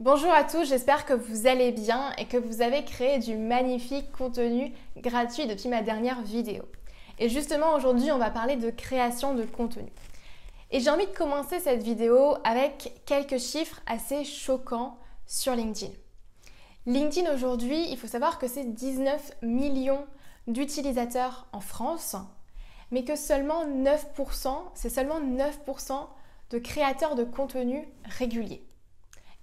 Bonjour à tous, j'espère que vous allez bien et que vous avez créé du magnifique contenu gratuit depuis ma dernière vidéo. Et justement aujourd'hui on va parler de création de contenu. Et j'ai envie de commencer cette vidéo avec quelques chiffres assez choquants sur LinkedIn. LinkedIn aujourd'hui, il faut savoir que c'est 19 millions d'utilisateurs en France, mais que seulement 9%, c'est seulement 9% de créateurs de contenu réguliers.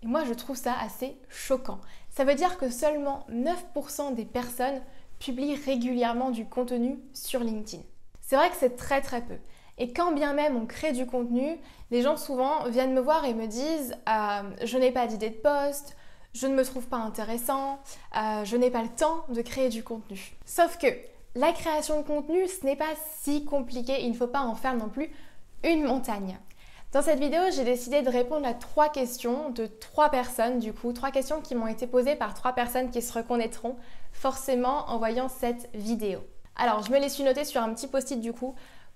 Et moi, je trouve ça assez choquant. Ça veut dire que seulement 9% des personnes publient régulièrement du contenu sur LinkedIn. C'est vrai que c'est très très peu. Et quand bien même on crée du contenu, les gens souvent viennent me voir et me disent je n'ai pas d'idée de post, je ne me trouve pas intéressant, je n'ai pas le temps de créer du contenu. Sauf que la création de contenu, ce n'est pas si compliqué, il ne faut pas en faire non plus une montagne. Dans cette vidéo, j'ai décidé de répondre à 3 questions de 3 personnes, trois questions qui m'ont été posées par 3 personnes qui se reconnaîtront forcément en voyant cette vidéo. Alors, je me les suis notées sur un petit post-it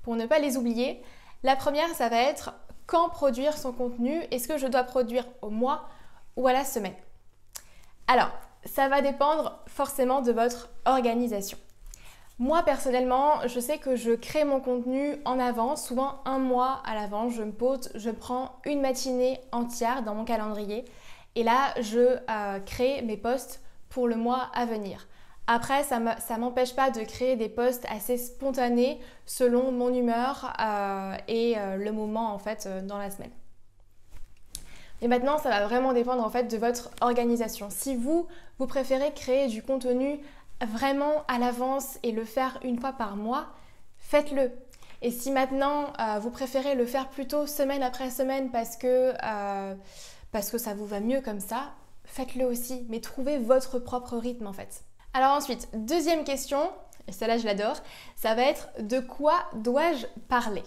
pour ne pas les oublier. La première, ça va être quand produire son contenu? Est-ce que je dois produire au mois ou à la semaine? Alors, ça va dépendre forcément de votre organisation. Moi personnellement, je sais que je crée mon contenu en avance, souvent un mois à l'avance. Je me pose, je prends une matinée entière dans mon calendrier et là je crée mes posts pour le mois à venir. Après, ça m'empêche pas de créer des posts assez spontanés selon mon humeur et le moment en fait dans la semaine. Et maintenant, ça va vraiment dépendre en fait de votre organisation. Si vous préférez créer du contenu vraiment à l'avance et le faire une fois par mois, faites-le. Et si maintenant vous préférez le faire plutôt semaine après semaine parce que ça vous va mieux comme ça, faites-le aussi, mais trouvez votre propre rythme en fait. Alors ensuite, deuxième question, et celle-là je l'adore, ça va être de quoi dois-je parler?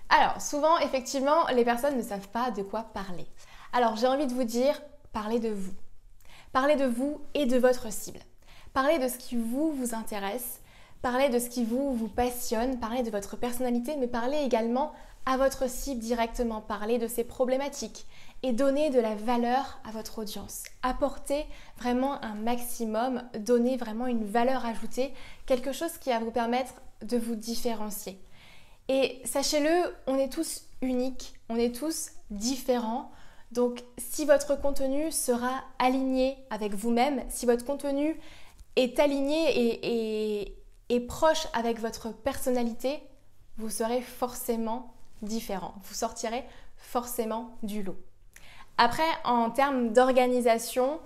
Alors souvent effectivement les personnes ne savent pas de quoi parler. Alors j'ai envie de vous dire, parlez de vous. Parlez de vous et de votre cible. Parlez de ce qui vous intéresse, parlez de ce qui vous passionne, parlez de votre personnalité, mais parlez également à votre cible directement, parlez de ses problématiques et donnez de la valeur à votre audience. Apportez vraiment un maximum, donnez vraiment une valeur ajoutée, quelque chose qui va vous permettre de vous différencier. Et sachez-le, on est tous uniques, on est tous différents. Donc si votre contenu sera aligné avec vous-même, si votre contenu est aligné et proche avec votre personnalité, vous serez forcément différent. Vous sortirez forcément du lot. Après, en termes d'organisation,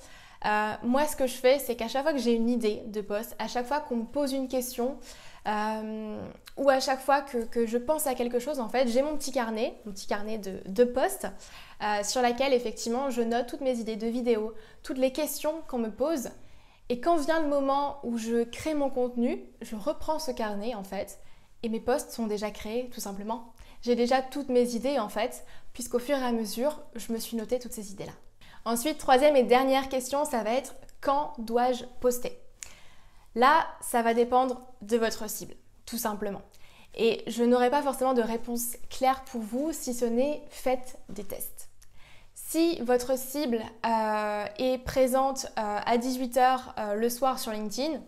moi ce que je fais, c'est qu'à chaque fois que j'ai une idée de post, à chaque fois qu'on me pose une question ou à chaque fois que je pense à quelque chose, en fait, j'ai mon petit carnet de posts sur laquelle effectivement je note toutes mes idées de vidéos, toutes les questions qu'on me pose. Et quand vient le moment où je crée mon contenu, je reprends ce carnet en fait et mes posts sont déjà créés tout simplement. J'ai déjà toutes mes idées en fait, puisqu'au fur et à mesure, je me suis noté toutes ces idées-là. Ensuite, troisième et dernière question, ça va être quand dois-je poster? Là, ça va dépendre de votre cible, tout simplement. Et je n'aurai pas forcément de réponse claire pour vous si ce n'est faites des tests. Si votre cible est présente à 18h le soir sur LinkedIn,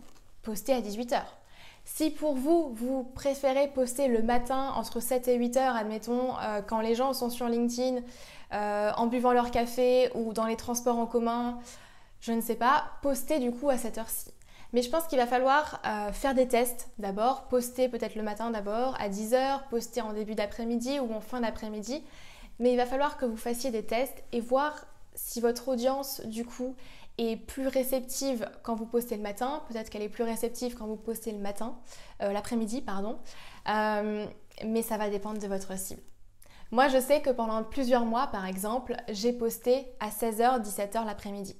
postez à 18h. Si pour vous, vous préférez poster le matin entre 7 et 8h, admettons, quand les gens sont sur LinkedIn, en buvant leur café ou dans les transports en commun, je ne sais pas, postez du coup à cette heure-ci. Mais je pense qu'il va falloir faire des tests d'abord, poster peut-être le matin d'abord à 10h, poster en début d'après-midi ou en fin d'après-midi. Mais il va falloir que vous fassiez des tests et voir si votre audience du coup est plus réceptive quand vous postez le matin. Peut-être qu'elle est plus réceptive quand vous postez le matin, l'après-midi, pardon. Mais ça va dépendre de votre cible. Moi, je sais que pendant plusieurs mois, par exemple, j'ai posté à 16h, 17h l'après-midi.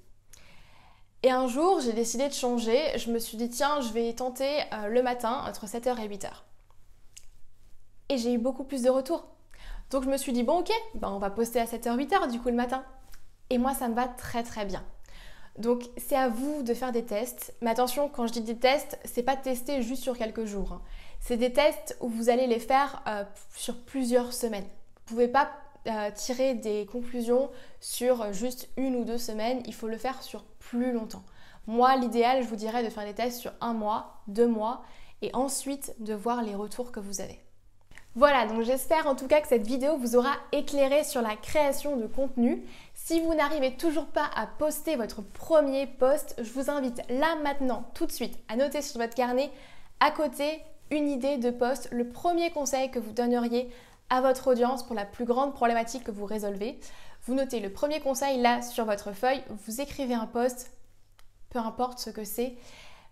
Et un jour, j'ai décidé de changer. Je me suis dit, tiens, je vais tenter le matin entre 7h et 8h. Et j'ai eu beaucoup plus de retours. Donc je me suis dit, bon ok, on va poster à 7h, 8h du coup le matin. Et moi, ça me va très très bien. Donc c'est à vous de faire des tests. Mais attention, quand je dis des tests, c'est pas tester juste sur quelques jours. C'est des tests où vous allez les faire sur plusieurs semaines. Vous pouvez pas tirer des conclusions sur juste 1 ou 2 semaines, il faut le faire sur plus longtemps. Moi, l'idéal, je vous dirais de faire des tests sur 1 mois, 2 mois et ensuite de voir les retours que vous avez. Voilà, donc j'espère en tout cas que cette vidéo vous aura éclairé sur la création de contenu. Si vous n'arrivez toujours pas à poster votre premier post, je vous invite là maintenant, tout de suite, à noter sur votre carnet à côté une idée de post, le premier conseil que vous donneriez à votre audience pour la plus grande problématique que vous résolvez. Vous notez le premier conseil là sur votre feuille, vous écrivez un post, peu importe ce que c'est,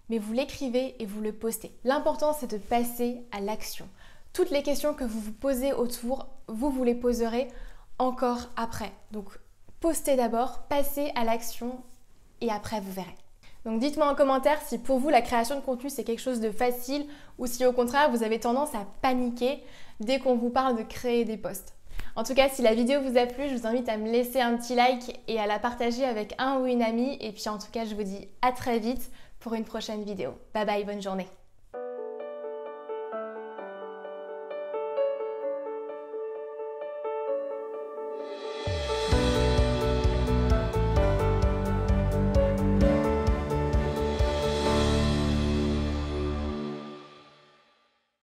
mais vous l'écrivez et vous le postez. L'important, c'est de passer à l'action. Toutes les questions que vous vous posez autour, vous les poserez encore après. Donc, postez d'abord, passez à l'action et après vous verrez. Donc dites-moi en commentaire si pour vous la création de contenu c'est quelque chose de facile ou si au contraire vous avez tendance à paniquer dès qu'on vous parle de créer des posts. En tout cas, si la vidéo vous a plu, je vous invite à me laisser un petit like et à la partager avec un ou une amie. Et puis en tout cas, je vous dis à très vite pour une prochaine vidéo. Bye bye, bonne journée.